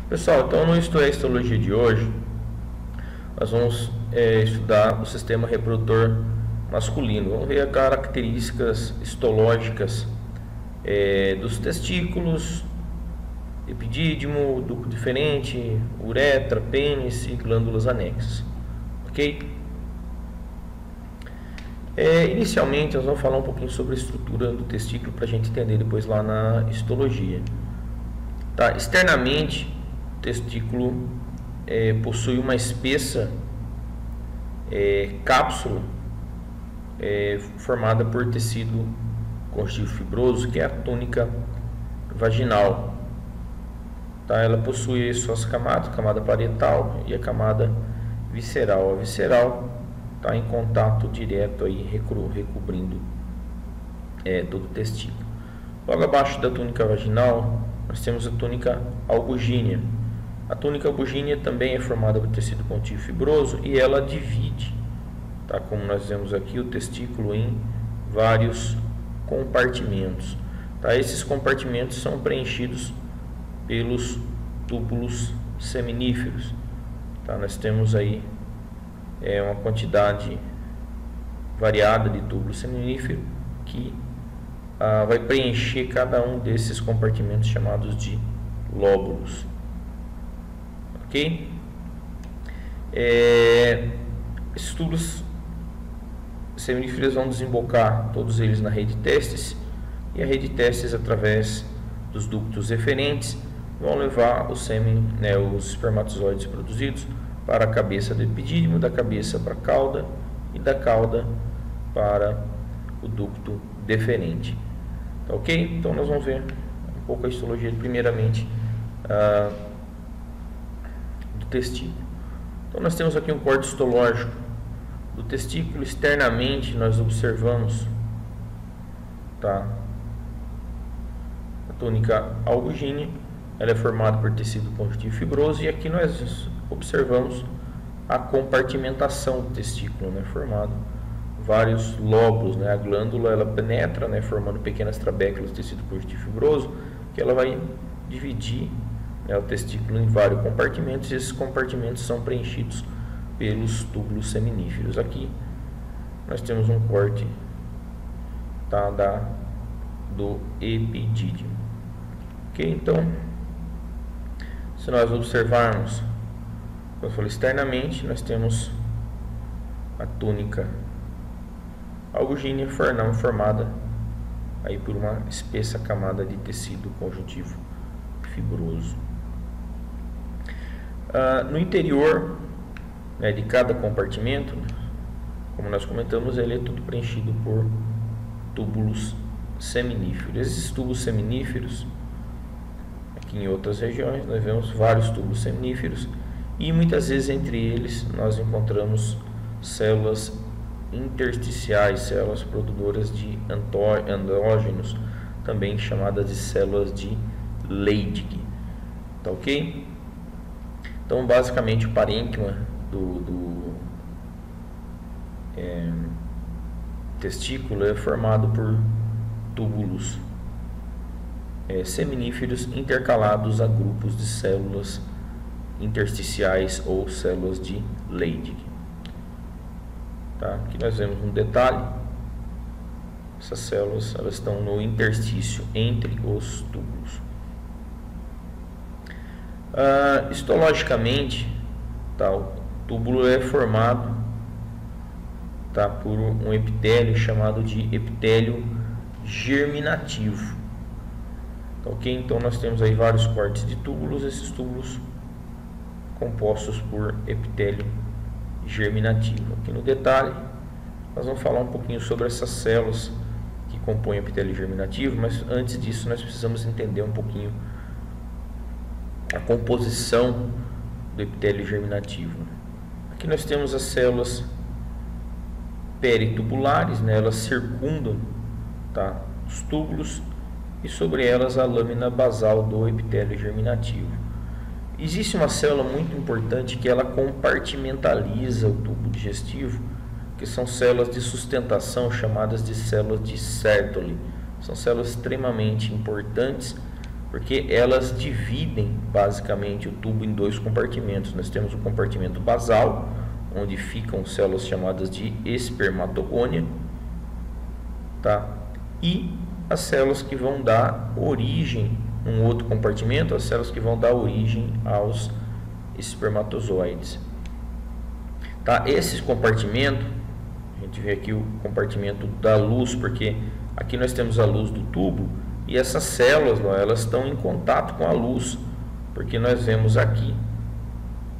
Pessoal, então no Isto é Histologia de hoje, nós vamos estudar o sistema reprodutor masculino. Vamos ver as características histológicas dos testículos, epidídimo, ducto diferente, uretra, pênis e glândulas anexas. Ok? Inicialmente, nós vamos falar um pouquinho sobre a estrutura do testículo para a gente entender depois lá na histologia. Tá? Externamente, o testículo possui uma espessa cápsula formada por tecido conjuntivo fibroso, que é a túnica vaginal. Tá? Ela possui suas camadas, a camada parietal e a camada visceral. A visceral está em contato direto aí, recobrindo todo o testículo. Logo abaixo da túnica vaginal, nós temos a túnica albugínea. A túnica albugínea também é formada por tecido conjuntivo fibroso e ela divide, tá? Como nós vemos aqui, o testículo em vários compartimentos. Tá? Esses compartimentos são preenchidos pelos túbulos seminíferos. Tá? Nós temos aí uma quantidade variada de túbulo seminífero que vai preencher cada um desses compartimentos chamados de lóbulos. Ok? Esses túbulos seminíferos vão desembocar todos eles na rede testes, e a rede testes, através dos ductos eferentes, vão levar o sêmen, os espermatozoides produzidos para a cabeça do epidídimo, da cabeça para a cauda e da cauda para o ducto deferente. Tá, ok? Então nós vamos ver um pouco a histologia primeiramente do testículo. Então nós temos aqui um corte histológico do testículo. Externamente nós observamos, tá, a túnica albugínea. Ela é formada por tecido conjuntivo fibroso, e aqui nós observamos a compartimentação do testículo, formado vários lóbulos. A glândula ela penetra, formando pequenas trabéculas do tecido conjuntivo fibroso, que ela vai dividir o testículo em vários compartimentos, e esses compartimentos são preenchidos pelos túbulos seminíferos. Aqui nós temos um corte, tá, do epidídimo. Ok? Então, se nós observarmos, como eu falei, externamente, nós temos a túnica albugínea formada aí por uma espessa camada de tecido conjuntivo fibroso. No interior de cada compartimento, como nós comentamos, ele é tudo preenchido por túbulos seminíferos. Esses túbulos seminíferos, aqui em outras regiões, nós vemos vários túbulos seminíferos, e muitas vezes entre eles nós encontramos células intersticiais, células produtoras de andrógenos, também chamadas de células de Leydig. Tá, ok? Então, basicamente, o parênquima do testículo é formado por túbulos seminíferos intercalados a grupos de células intersticiais ou células de Leydig. Tá? Aqui nós vemos um detalhe. Essas células elas estão no interstício entre os túbulos. Histologicamente, tá, o túbulo é formado, tá, por um epitélio chamado de epitélio germinativo. Tá, ok? Então nós temos aí vários cortes de túbulos, esses túbulos compostos por epitélio germinativo. Aqui no detalhe nós vamos falar um pouquinho sobre essas células que compõem o epitélio germinativo, mas antes disso nós precisamos entender um pouquinho a composição do epitélio germinativo. Aqui nós temos as células peritubulares, elas circundam, tá, os túbulos, e sobre elas a lâmina basal do epitélio germinativo. Existe uma célula muito importante que ela compartimentaliza o tubo digestivo, que são células de sustentação chamadas de células de Sertoli. São células extremamente importantes, Porque elas dividem basicamente o tubo em dois compartimentos. Nós temos o compartimento basal, onde ficam células chamadas de espermatogônia, tá? E as células que vão dar origem, um outro compartimento, as células que vão dar origem aos espermatozoides. Tá? Esse compartimento, a gente vê aqui o compartimento da luz, porque aqui nós temos a luz do tubo e essas células, ó, elas estão em contato com a luz, porque nós vemos aqui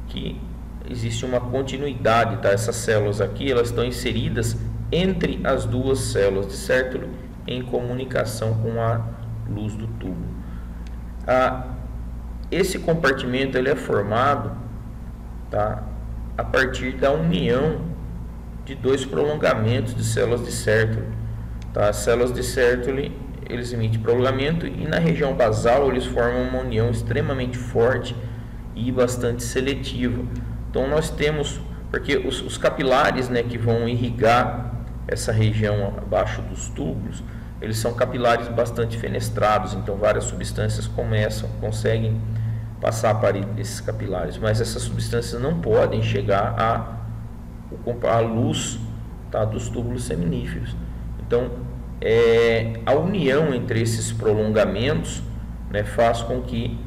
que existe uma continuidade, tá? Essas células aqui, elas estão inseridas entre as duas células de Sertoli em comunicação com a luz do tubo. Esse compartimento ele é formado, tá, a partir da união de dois prolongamentos de células de Sertoli. Tá? As células de Sertoli, eles emitem prolongamento e na região basal eles formam uma união extremamente forte e bastante seletiva. Então nós temos, porque os capilares, né, que vão irrigar essa região abaixo dos túbulos, eles são capilares bastante fenestrados, então várias substâncias conseguem passar para esses capilares, mas essas substâncias não podem chegar à luz, tá, dos túbulos seminíferos. Então, a união entre esses prolongamentos, né, faz com que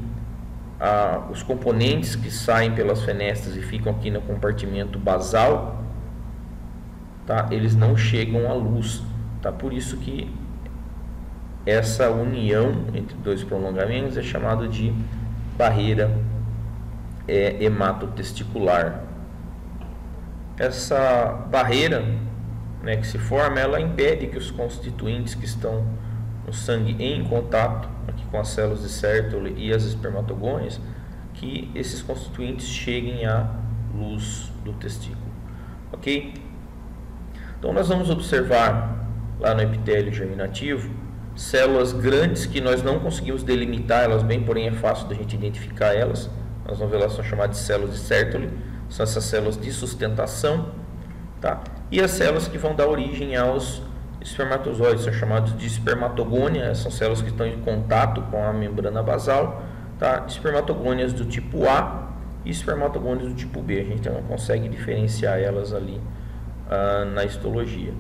os componentes que saem pelas fenestras e ficam aqui no compartimento basal, tá, eles não chegam à luz. Tá? Por isso que essa união entre dois prolongamentos é chamada de barreira hematotesticular. Essa barreira, né, que se forma, ela impede que os constituintes que estão no sangue em contato aqui com as células de Sertoli e as espermatogônias, que esses constituintes cheguem à luz do testículo. Ok? Então nós vamos observar lá no epitélio germinativo células grandes que nós não conseguimos delimitar elas bem, porém é fácil da gente identificar elas. Nós vamos ver, elas são chamadas de células de Sertoli, são essas células de sustentação, tá? E as células que vão dar origem aos espermatozoides são chamadas de espermatogônia, são células que estão em contato com a membrana basal, tá? Espermatogônias do tipo A e espermatogônias do tipo B. A gente não consegue diferenciar elas ali na histologia.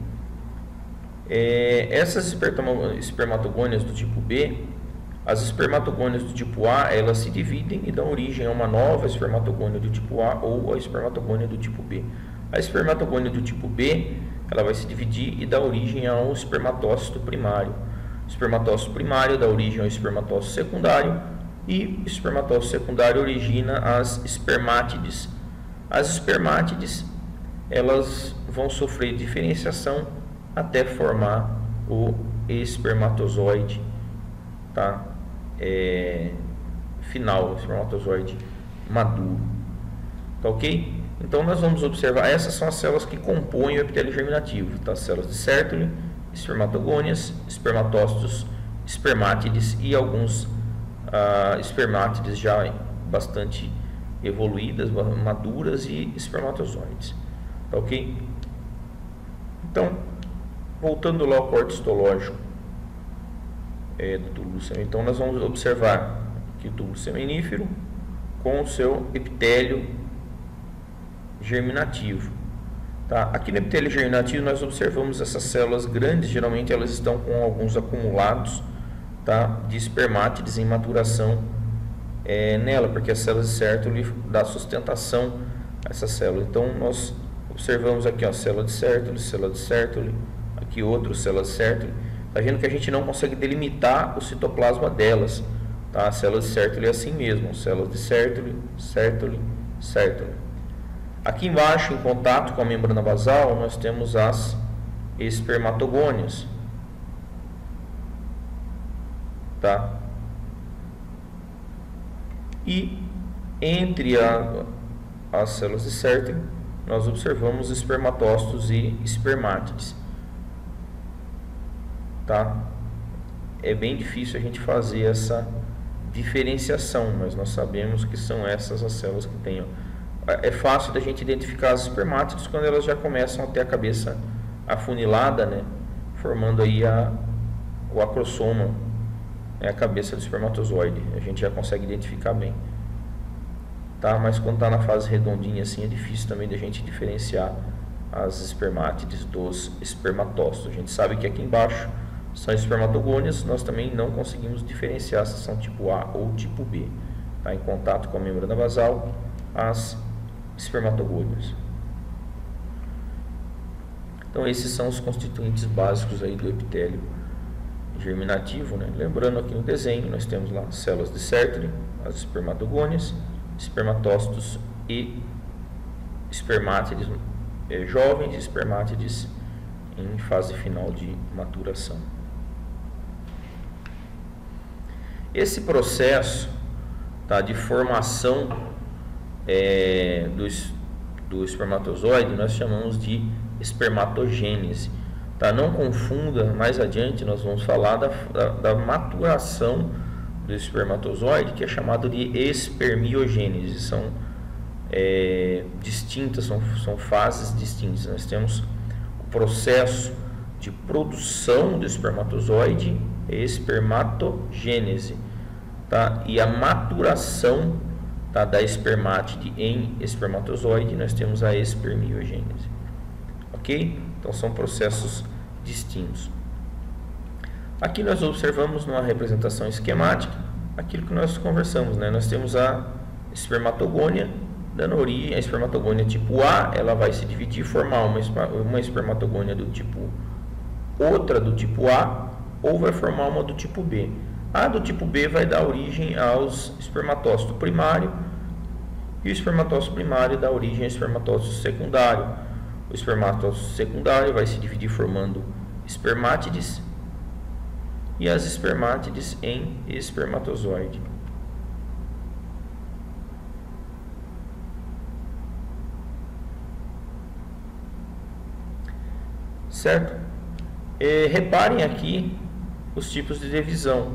Essas espermatogônias do tipo B, as espermatogônias do tipo A, elas se dividem e dão origem a uma nova espermatogônia do tipo A ou a espermatogônia do tipo B. A espermatogônia do tipo B, ela vai se dividir e dar origem a um espermatócito primário. O espermatócito primário dá origem ao espermatócito secundário e o espermatócito secundário origina as espermátides. As espermátides, elas vão sofrer diferenciação até formar o espermatozoide, tá? Final, o espermatozoide maduro, tá ok? Então nós vamos observar, essas são as células que compõem o epitélio germinativo, tá? Células de Sertoli, espermatogônias, espermatócitos, espermátides e alguns espermátides já bastante evoluídas, maduras e espermatozoides, tá ok? Então, voltando lá ao corte histológico do túbulo seminífero, então nós vamos observar aqui o túbulo seminífero com o seu epitélio germinativo. Tá? Aqui no epitélio germinativo nós observamos essas células grandes, geralmente elas estão com alguns acumulados, tá, de espermátides em maturação nela, porque as células de Sertoli dá sustentação a essa célula. Então nós observamos aqui, ó, célula de Sertoli, aqui outro célula de Sertoli. Está vendo que a gente não consegue delimitar o citoplasma delas, tá? A célula de Sertoli é assim mesmo, células de Sertoli. Aqui embaixo, em contato com a membrana basal, nós temos as espermatogônias, tá? E entre as células de Sertoli, nós observamos espermatócitos e espermátides, tá? É bem difícil a gente fazer essa diferenciação, mas nós sabemos que são essas as células que têm. É fácil da gente identificar as espermátides quando elas já começam a ter a cabeça afunilada, né? Formando aí o acrossoma é a cabeça do espermatozoide, a gente já consegue identificar bem. Tá? Mas quando está na fase redondinha assim, é difícil também da gente diferenciar as espermátides dos espermatócitos. A gente sabe que aqui embaixo são espermatogônias, nós também não conseguimos diferenciar se são tipo A ou tipo B. Tá? Em contato com a membrana basal, as espermatogônias. Então esses são os constituintes básicos aí do epitélio germinativo, né? Lembrando aqui no desenho, nós temos lá células de Sertoli, as espermatogônias, espermatócitos e espermátides jovens, espermátides em fase final de maturação. Esse processo, tá, de formação do espermatozoide nós chamamos de espermatogênese. Tá? Não confunda, mais adiante nós vamos falar da maturação do espermatozoide, que é chamado de espermiogênese. São distintas, são fases distintas. Nós temos o processo de produção do espermatozoide, espermatogênese, tá? E a maturação, tá, da espermátide em espermatozoide, nós temos a espermiogênese. Ok? Então são processos distintos. Aqui nós observamos numa representação esquemática aquilo que nós conversamos, né? Nós temos a espermatogônia dando origem. A espermatogônia tipo A, ela vai se dividir e formar uma espermatogônia do tipo outra do tipo A, ou vai formar uma do tipo B. A do tipo B vai dar origem aos espermatócitos primário, e o espermatócito primário dá origem ao espermatócito secundário. O espermatócito secundário vai se dividir formando espermátides e as espermátides em espermatozoide. Certo? Reparem aqui os tipos de divisão.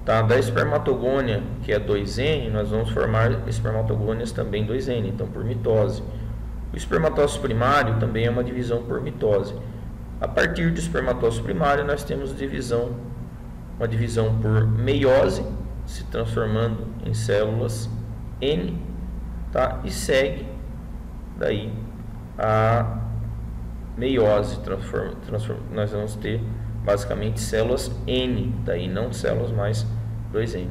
Tá? Da espermatogônia, que é 2N, nós vamos formar espermatogônias também 2N, então por mitose. O espermatócito primário também é uma divisão por mitose. A partir do espermatócito primário, nós temos uma divisão por meiose, se transformando em células N, tá? E segue daí a meiose, nós vamos ter basicamente células N, daí não células mais 2N.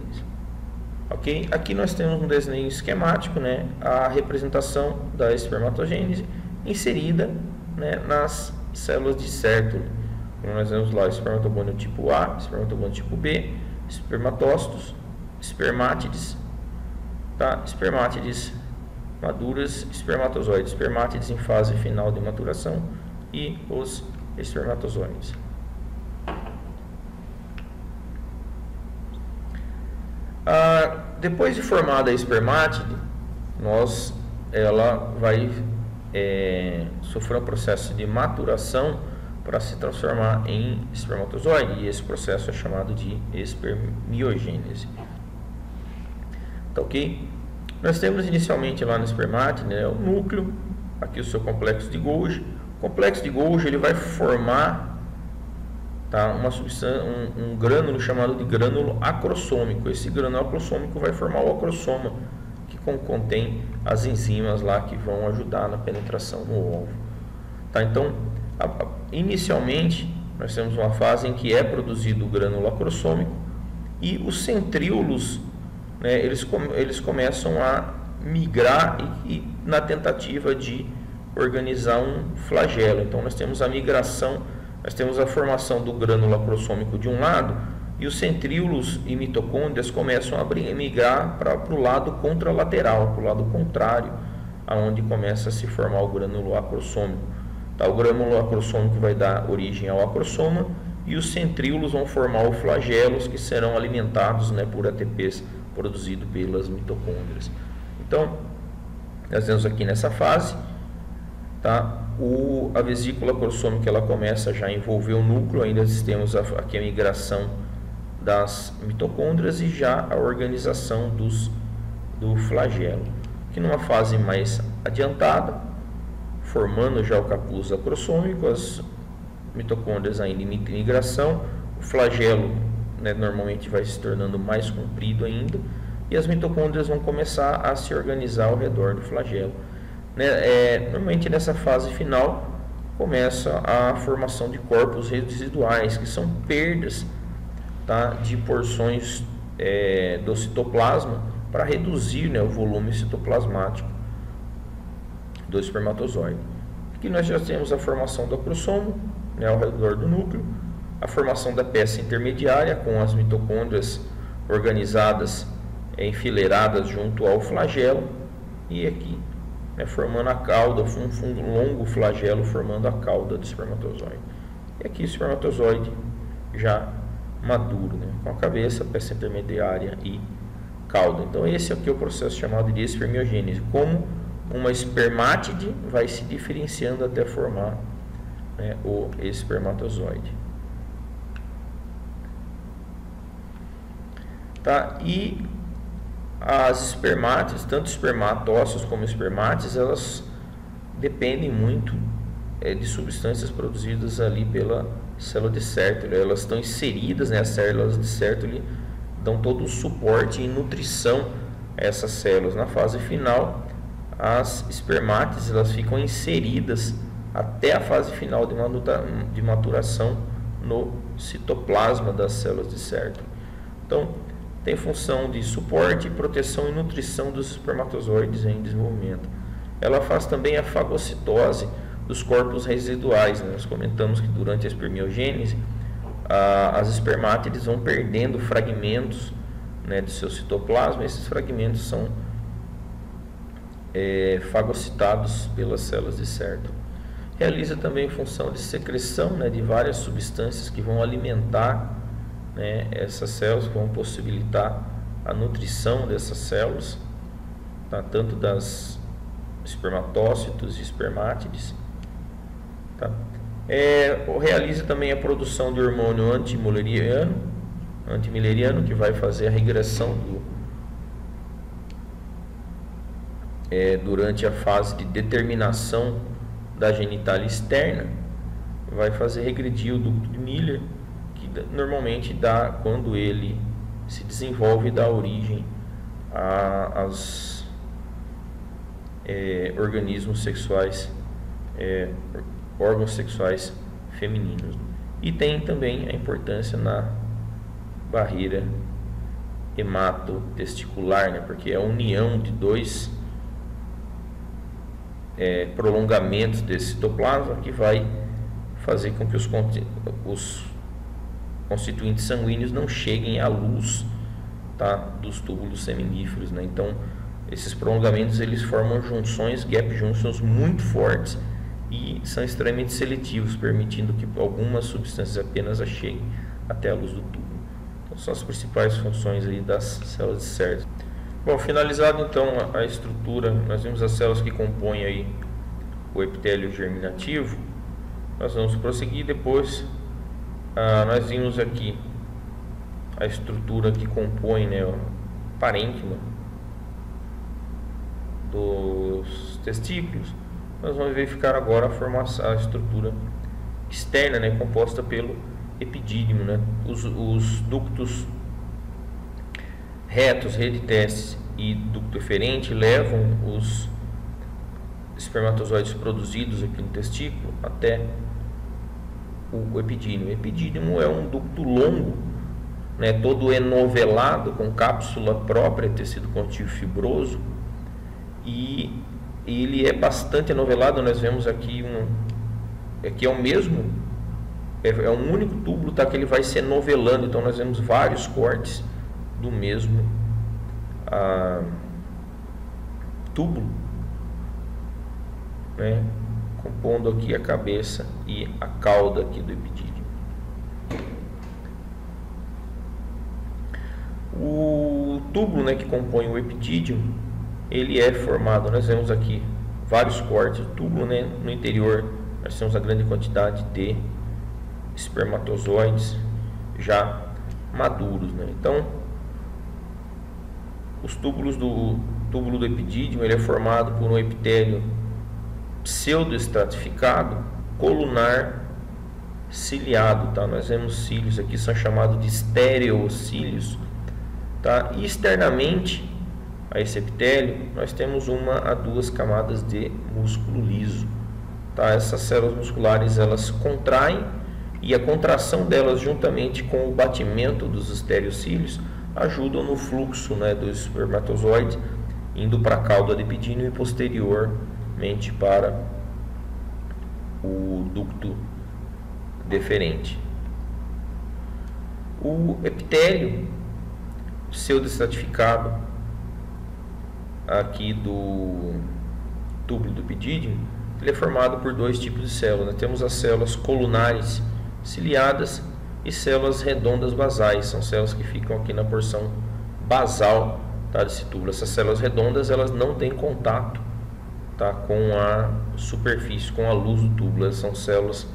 Ok? Aqui nós temos um desenho esquemático, né? A representação da espermatogênese inserida, né, nas células de Sertoli. Então, nós vemos lá o espermatogônio tipo A, espermatogônio tipo B, espermatócitos, espermátides, tá? Espermátides maduras, espermatozoides, espermátides em fase final de maturação e os espermatozoides. Depois de formada a espermátide, ela vai sofrer um processo de maturação para se transformar em espermatozoide, e esse processo é chamado de espermiogênese. Tá ok? Nós temos inicialmente lá no espermátide, né, o núcleo, aqui o seu complexo de Golgi. O complexo de Golgi ele vai formar, tá, uma substância, um grânulo chamado de grânulo acrossômico. Esse grânulo acrossômico vai formar o acrossoma, que contém as enzimas lá que vão ajudar na penetração no ovo. Tá, então, inicialmente, nós temos uma fase em que é produzido o grânulo acrossômico e os centríolos, né, eles começam a migrar e na tentativa de organizar um flagelo. Então, nós temos a migração. Nós temos a formação do grânulo acrossômico de um lado e os centríolos e mitocôndrias começam a migrar para o lado contralateral, para o lado contrário, aonde começa a se formar o grânulo acrossômico. Tá? O grânulo acrossômico vai dar origem ao acrossoma e os centríolos vão formar os flagelos, que serão alimentados, né, por ATPs produzidos pelas mitocôndrias. Então, nós temos aqui nessa fase, tá? A vesícula acrossômica ela começa já a envolver o núcleo, ainda temos aqui a migração das mitocôndrias e já a organização do flagelo. Aqui numa fase mais adiantada, formando já o capuz acrossômico, as mitocôndrias ainda em migração, o flagelo né, normalmente vai se tornando mais comprido ainda, e as mitocôndrias vão começar a se organizar ao redor do flagelo. Normalmente nessa fase final começa a formação de corpos residuais, que são perdas, tá, de porções do citoplasma para reduzir, né, o volume citoplasmático do espermatozoide. Aqui nós já temos a formação do acrossomo, né, ao redor do núcleo, a formação da peça intermediária com as mitocôndrias organizadas, enfileiradas junto ao flagelo, e aqui, né, formando a cauda, um longo flagelo formando a cauda do espermatozoide. E aqui o espermatozoide já maduro, né, com a cabeça, peça intermediária e cauda. Então esse aqui é o processo chamado de espermiogênese, como uma espermátide vai se diferenciando até formar, né, o espermatozoide. Tá? E as espermátides, tanto espermatócitos como espermátides, elas dependem muito de substâncias produzidas ali pela célula de Sertoli. Elas estão inseridas, né, as células de Sertoli dão todo o suporte e nutrição a essas células. Na fase final, as espermátides elas ficam inseridas até a fase final de maturação no citoplasma das células de Sertoli. Então, tem função de suporte, proteção e nutrição dos espermatozoides em desenvolvimento. Ela faz também a fagocitose dos corpos residuais, né? Nós comentamos que durante a espermiogênese as espermátides vão perdendo fragmentos, né, do seu citoplasma. Esses fragmentos são fagocitados pelas células de Sertoli. Realiza também função de secreção, né, de várias substâncias que vão alimentar, né, essas células, que vão possibilitar a nutrição dessas células, tá, tanto das espermatócitos e espermátides. Tá? Realiza também a produção de hormônio antimileriano, que vai fazer a regressão durante a fase de determinação da genitália externa, vai fazer regredir o ducto de Miller, que normalmente dá, quando ele se desenvolve, dá origem aos organismos sexuais, órgãos sexuais femininos. E tem também a importância na barreira hematotesticular, né, porque é a união de dois prolongamentos desse citoplasma que vai fazer com que os constituintes sanguíneos não cheguem à luz, tá, dos túbulos seminíferos, né? Então esses prolongamentos eles formam junções, gap junctions muito fortes e são extremamente seletivos, permitindo que algumas substâncias apenas cheguem até a luz do túbulo. Então são as principais funções aí das células de Sertoli. Bom, finalizado então a estrutura, nós vimos as células que compõem aí o epitélio germinativo. Nós vamos prosseguir depois. Nós vimos aqui a estrutura que compõe, né, o parênquima dos testículos. Nós vamos verificar agora a estrutura externa, né, composta pelo epidídimo, né? Os ductos retos, rede testes e ducto eferente levam os espermatozoides produzidos aqui no testículo até o epidídimo. O epidídimo é um ducto longo, né, todo enovelado, com cápsula própria, tecido contígeo fibroso, e ele é bastante enovelado. Nós vemos aqui aqui é o mesmo, é um único túbulo, tá, que ele vai se enovelando. Então nós vemos vários cortes do mesmo túbulo, né, compondo aqui a cabeça e a cauda aqui do epidídimo. O túbulo, né, que compõe o epidídimo, ele é formado, nós vemos aqui vários cortes do túbulo, né, no interior nós temos a grande quantidade de espermatozoides já maduros, né? Então os túbulos do túbulo do epidídimo, ele é formado por um epitélio pseudoestratificado, colunar, ciliado, tá? Nós vemos cílios aqui, são chamados de estereocílios, tá? E externamente a esse epitélio, nós temos 1 a 2 camadas de músculo liso, tá? Essas células musculares, elas contraem, e a contração delas, juntamente com o batimento dos estereocílios, ajudam no fluxo, né, do espermatozoide, indo para a cauda lipidíneo e posteriormente para o ducto deferente. O epitélio pseudoestratificado aqui do túbulo do epidídimo, ele é formado por 2 tipos de células, né? Temos as células colunares ciliadas e células redondas basais, são células que ficam aqui na porção basal, tá, desse túbulo. Essas células redondas, elas não têm contato, tá, com a superfície, com a luz do túbulo. Elas são células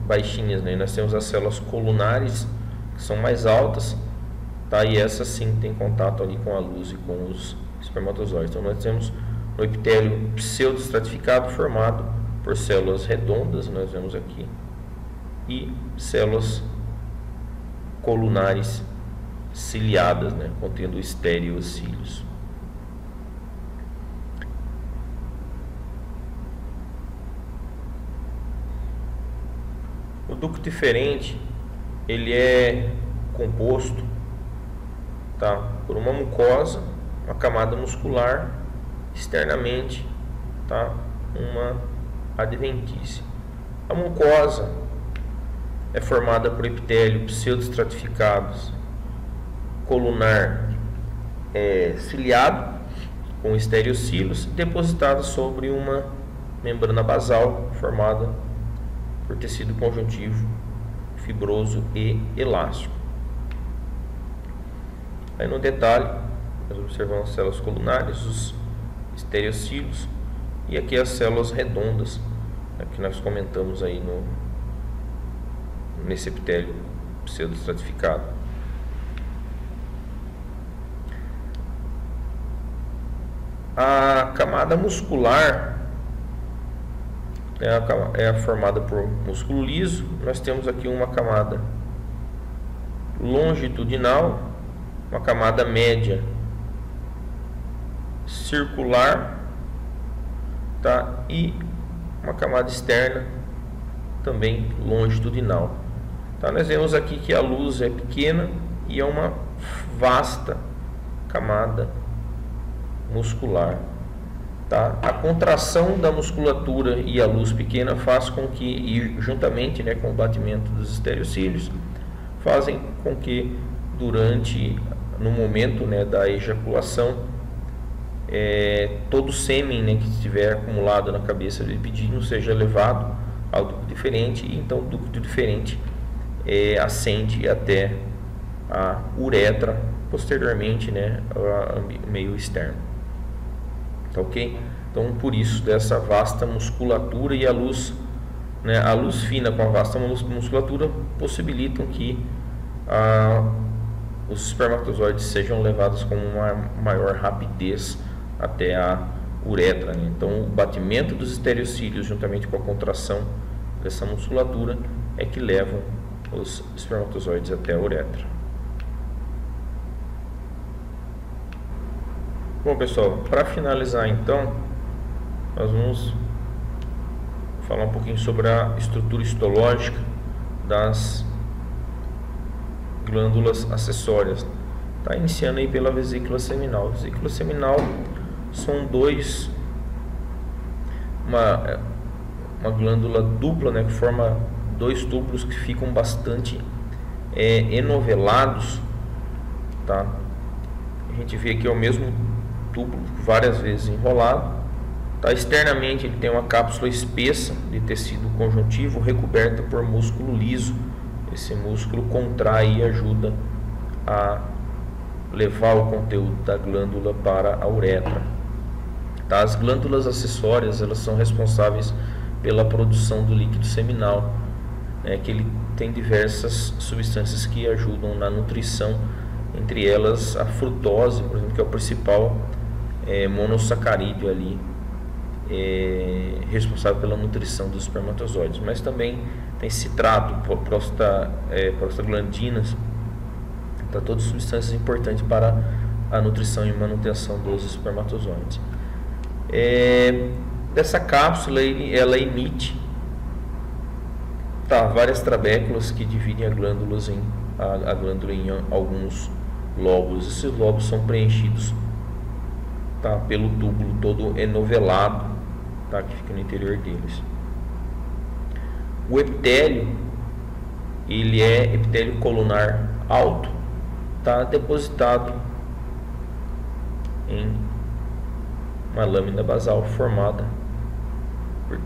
baixinhas, né? Nós temos as células colunares, que são mais altas, tá, e essas sim têm contato ali com a luz e com os espermatozoides. Então nós temos o epitélio pseudoestratificado formado por células redondas, nós vemos aqui, e células colunares ciliadas, né, contendo estereocílios. O ducto deferente, ele é composto, tá, por uma mucosa, uma camada muscular, externamente, tá, uma adventícia. A mucosa é formada por epitélio pseudoestratificados colunar ciliado com estereocílios, depositado sobre uma membrana basal formada por tecido conjuntivo fibroso e elástico. Aí no detalhe nós observamos as células colunares, os estereocílios e aqui as células redondas, né, que nós comentamos aí nesse epitélio pseudoestratificado. A camada muscular é formada por músculo liso. Nós temos aqui uma camada longitudinal, uma camada média circular, tá, e uma camada externa também longitudinal. Tá, nós vemos aqui que a luz é pequena e é uma vasta camada muscular. Tá? A contração da musculatura e a luz pequena faz com que, e juntamente, né, com o batimento dos estereocílios, fazem com que no momento, né, da ejaculação, todo o sêmen, né, que estiver acumulado na cabeça do epidídimo seja levado ao ducto deferente, e então o ducto deferente ascende até a uretra, posteriormente, né, ao meio externo. Tá, ok? Então, por isso, dessa vasta musculatura e a luz, né, a luz fina com a vasta musculatura possibilitam que os espermatozoides sejam levados com uma maior rapidez até a uretra, né? Então, o batimento dos estereocílios juntamente com a contração dessa musculatura é que levam os espermatozoides até a uretra. Bom, pessoal, para finalizar então, nós vamos falar um pouquinho sobre a estrutura histológica das glândulas acessórias. Tá, iniciando aí pela vesícula seminal. A vesícula seminal são uma glândula dupla, né, que forma 2 túbulos que ficam bastante enovelados, tá? A gente vê aqui o mesmo túbulo várias vezes enrolado, tá? Externamente ele tem uma cápsula espessa de tecido conjuntivo recoberta por músculo liso. Esse músculo contrai e ajuda a levar o conteúdo da glândula para a uretra. Tá? As glândulas acessórias, elas são responsáveis pela produção do líquido seminal, né, que ele tem diversas substâncias que ajudam na nutrição, entre elas a frutose, por exemplo, que é o principal monossacarídeo ali responsável pela nutrição dos espermatozoides, mas também tem citrato, prostaglandinas, tá, todas substâncias importantes para a nutrição e manutenção dos espermatozoides. Dessa cápsula ela emite, tá, várias trabéculas que dividem a glândula em alguns lóbulos. Esses lóbulos são preenchidos, tá, pelo túbulo todo enovelado, tá, que fica no interior deles. O epitélio, ele é epitélio colunar alto, tá, depositado em uma lâmina basal formada por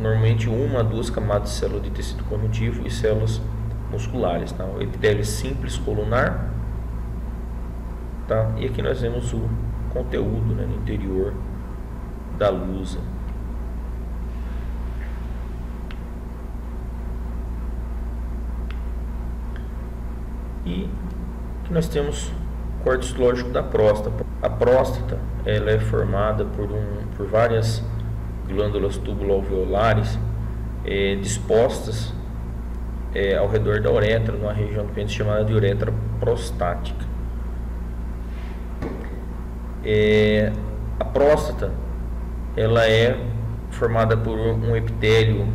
normalmente uma a duas camadas de célula de tecido conjuntivo e células musculares, tá? O epitélio simples colunar, tá? E aqui nós vemos o conteúdo, né, no interior da lusa. E aqui nós temos o córtex lógico da próstata. A próstata, ela é formada por várias glândulas tubulo-alveolares dispostas ao redor da uretra, numa região do pênis chamada de uretra prostática. A próstata, ela é formada por um epitélio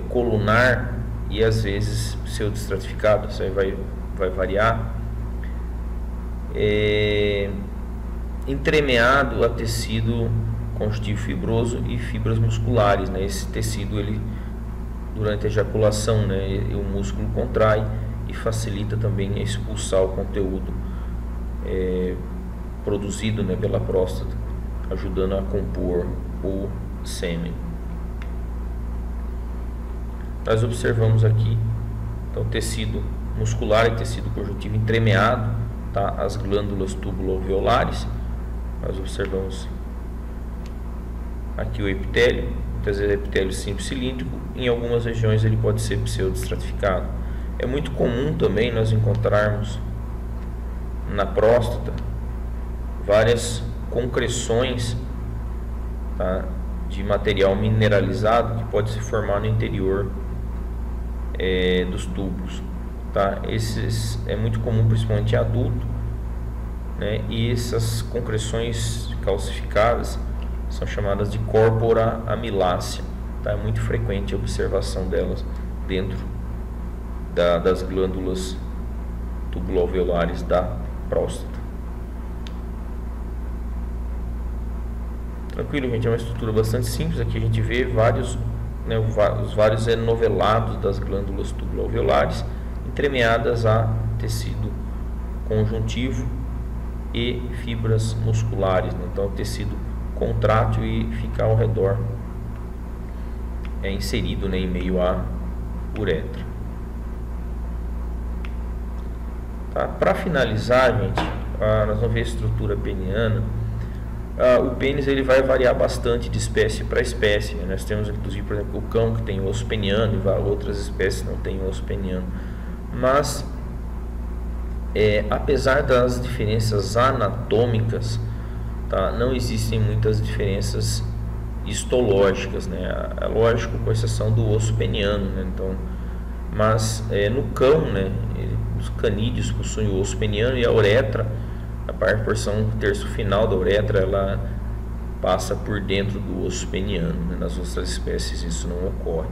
colunar e às vezes pseudoestratificado, isso aí vai variar, entremeado a tecido conjuntivo fibroso e fibras musculares, né? Esse tecido, ele, durante a ejaculação, né, o músculo contrai e facilita também a expulsar o conteúdo produzido, né, pela próstata, ajudando a compor o sêmen. Nós observamos aqui, então, tecido muscular e tecido conjuntivo entremeado, tá? As glândulas tubulo-alveolares. Nós observamos aqui o epitélio, muitas vezes é epitélio simples cilíndrico, em algumas regiões ele pode ser pseudoestratificado. É muito comum também nós encontrarmos na próstata várias concreções, tá, de material mineralizado que pode se formar no interior dos túbulos, tá? Esses é muito comum, principalmente em adulto, né? E essas concreções calcificadas são chamadas de corpora amilácea, tá? É muito frequente a observação delas dentro das glândulas tubulo-alveolares da próstata. Tranquilo, gente, é uma estrutura bastante simples. Aqui a gente vê vários, né, os vários enovelados das glândulas tubulo-alveolares entremeadas a tecido conjuntivo e fibras musculares, né? Então o tecido contrátil e fica ao redor, inserido, né, em meio à uretra. Tá? Para finalizar, gente, nós vamos ver a estrutura peniana. O pênis, ele vai variar bastante de espécie para espécie, né? Nós temos inclusive, por exemplo, o cão que tem osso peniano e outras espécies não têm osso peniano. Mas apesar das diferenças anatômicas, tá, não existem muitas diferenças histológicas, né? É lógico, com exceção do osso peniano, né? Então, mas no cão, né, os canídeos possuem o osso peniano e a uretra, a porção terço final da uretra, ela passa por dentro do osso peniano, né? Nas outras espécies isso não ocorre.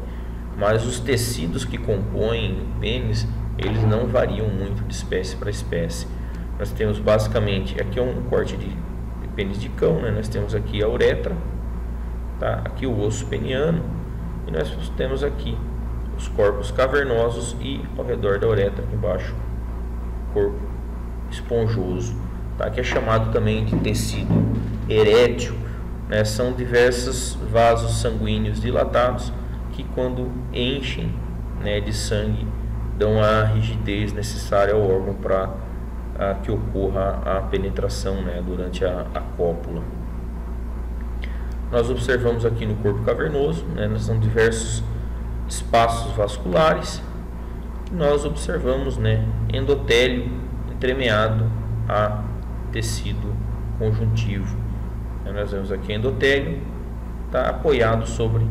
Mas os tecidos que compõem o pênis, eles não variam muito de espécie para espécie. Nós temos basicamente, aqui é um corte de pênis de cão, né? Nós temos aqui a uretra, tá? Aqui o osso peniano, e nós temos aqui os corpos cavernosos e ao redor da uretra, aqui embaixo, corpo esponjoso, tá? Que é chamado também de tecido erétil, né? São diversos vasos sanguíneos dilatados que, quando enchem, né, de sangue, dão a rigidez necessária ao órgão para que ocorra a penetração, né, durante a cópula. Nós observamos aqui no corpo cavernoso, né, são diversos espaços vasculares. Nós observamos, né, endotélio entremeado a tecido conjuntivo. Nós vemos aqui endotélio, tá apoiado sobre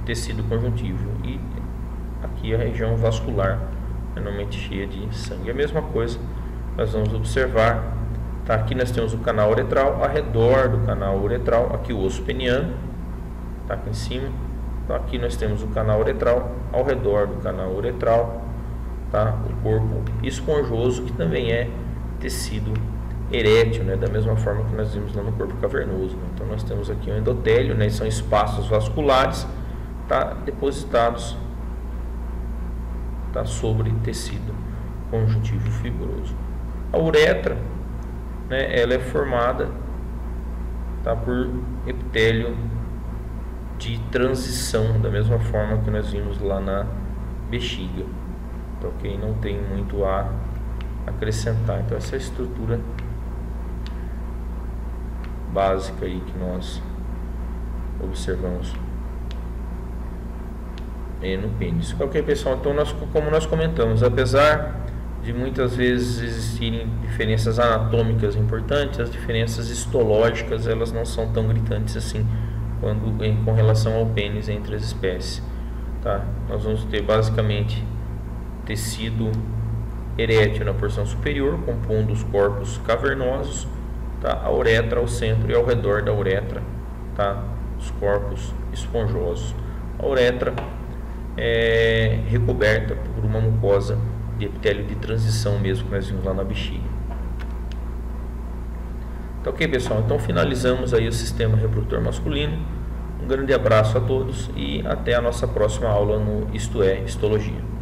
tecido conjuntivo, e aqui a região vascular, normalmente cheia de sangue. A mesma coisa nós vamos observar, tá? Aqui nós temos o canal uretral, ao redor do canal uretral, aqui o osso peniano, tá aqui em cima. Então, aqui nós temos o canal uretral, ao redor do canal uretral, tá? O corpo esponjoso, que também é tecido erétil, né? Da mesma forma que nós vimos lá no corpo cavernoso, né? Então nós temos aqui o endotélio, né? São espaços vasculares, tá? Depositados, tá? Sobre tecido conjuntivo fibroso. A uretra, né? Ela é formada, tá? Por epitélio de transição, da mesma forma que nós vimos lá na bexiga. Então, ok, não tem muito a acrescentar. Então, essa é a estrutura básica aí que nós observamos no pênis. Ok, pessoal, então como nós comentamos, apesar de muitas vezes existirem diferenças anatômicas importantes, as diferenças histológicas elas não são tão gritantes assim com relação ao pênis entre as espécies, tá? Nós vamos ter basicamente tecido erétil na porção superior, compondo os corpos cavernosos, tá? A uretra ao centro e ao redor da uretra, tá? Os corpos esponjosos. A uretra é recoberta por uma mucosa de epitélio de transição mesmo, que nós vimos lá na bexiga. Tá ok, pessoal? Então finalizamos aí o sistema reprodutor masculino. Um grande abraço a todos e até a nossa próxima aula no Isto é Histologia.